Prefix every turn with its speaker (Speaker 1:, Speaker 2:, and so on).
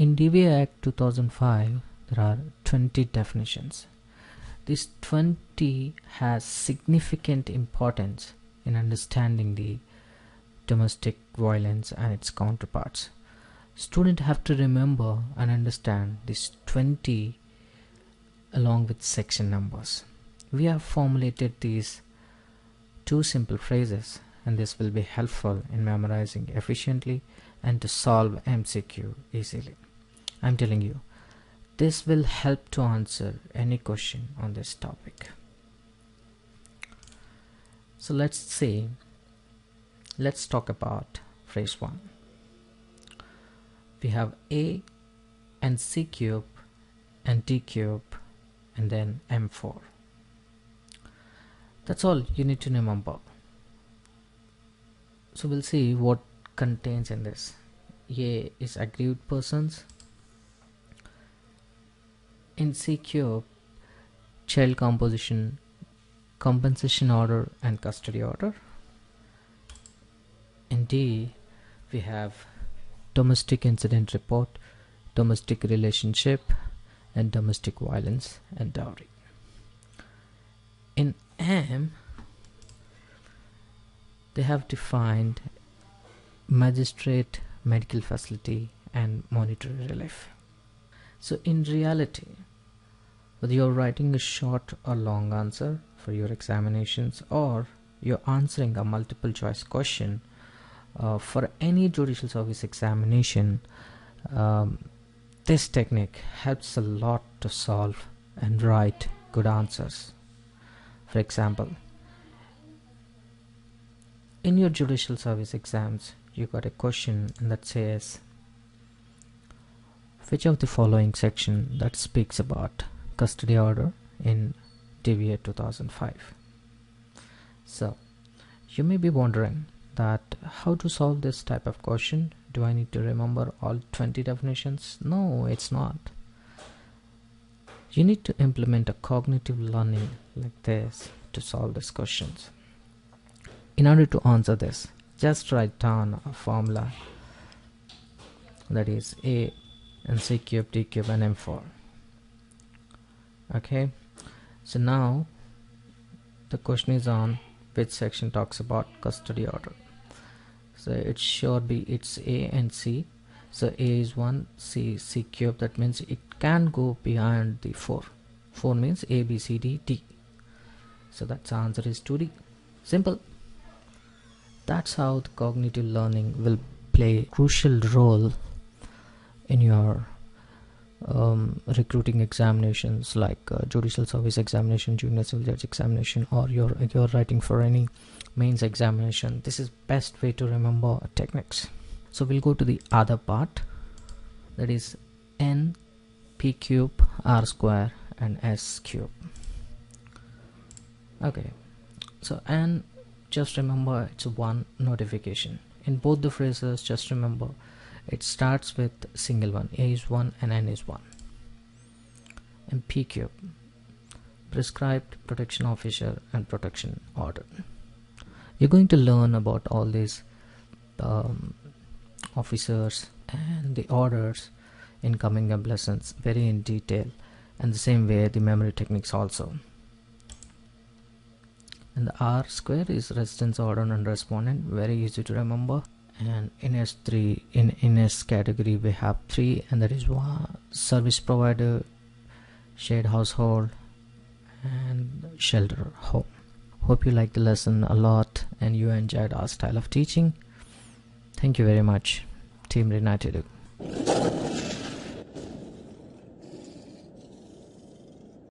Speaker 1: in DVA Act 2005 there are 20 definitions. This 20 has significant importance in understanding the domestic violence and its counterparts. Students have to remember and understand these 20 along with section numbers. We have formulated these two simple phrases, and this will be helpful in memorizing efficiently and to solve MCQ easily. I'm telling you, this will help to answer any question on this topic. So let's talk about phrase 1. We have A and C cube and D cube and then M4. That's all you need to remember. So we'll see what contains in this. A is aggrieved persons. In C cube, child composition, compensation order and custody order. In D, we have domestic incident report, domestic relationship, and domestic violence and dowry. In M, they have defined magistrate, medical facility, and monetary relief. So in reality, whether you're writing a short or long answer for your examinations or you're answering a multiple choice question for any judicial service examination, this technique helps a lot to solve and write good answers. For example, in your judicial service exams, you got a question that says, which of the following section that speaks about custody order in DVA 2005? So you may be wondering that how to solve this type of question. Do I need to remember all 20 definitions? No, it's not. You need to implement a cognitive learning like this to solve these questions. In order to answer this, just write down a formula, that is A and C cube, D cube and M4. Okay, so now the question is on which section talks about custody order. So it should be it's A and C. So A is 1, C cube, that means it can go beyond the 4. 4 means A, B, C, D, D. So that's the answer is 2D. Simple. That's how the cognitive learning will play a crucial role in your recruiting examinations like judicial service examination, junior civil judge examination, or you're writing for any mains examination. This is best way to remember techniques. So we'll go to the other part, that is N, P cube, R square and S cube. Okay, so N, just remember it's one notification. In both the phrases, just remember it starts with single one. A is 1 and N is 1. And P cube, prescribed protection officer and protection order. You're going to learn about all these officers and the orders in coming up lessons very in detail, and the same way the memory techniques also. And the R square is residence order and respondent, very easy to remember. And in S3, in S category we have 3, and that is 1 service provider, shared household and shelter home. Hope you liked the lesson a lot and you enjoyed our style of teaching. Thank you very much. Team United.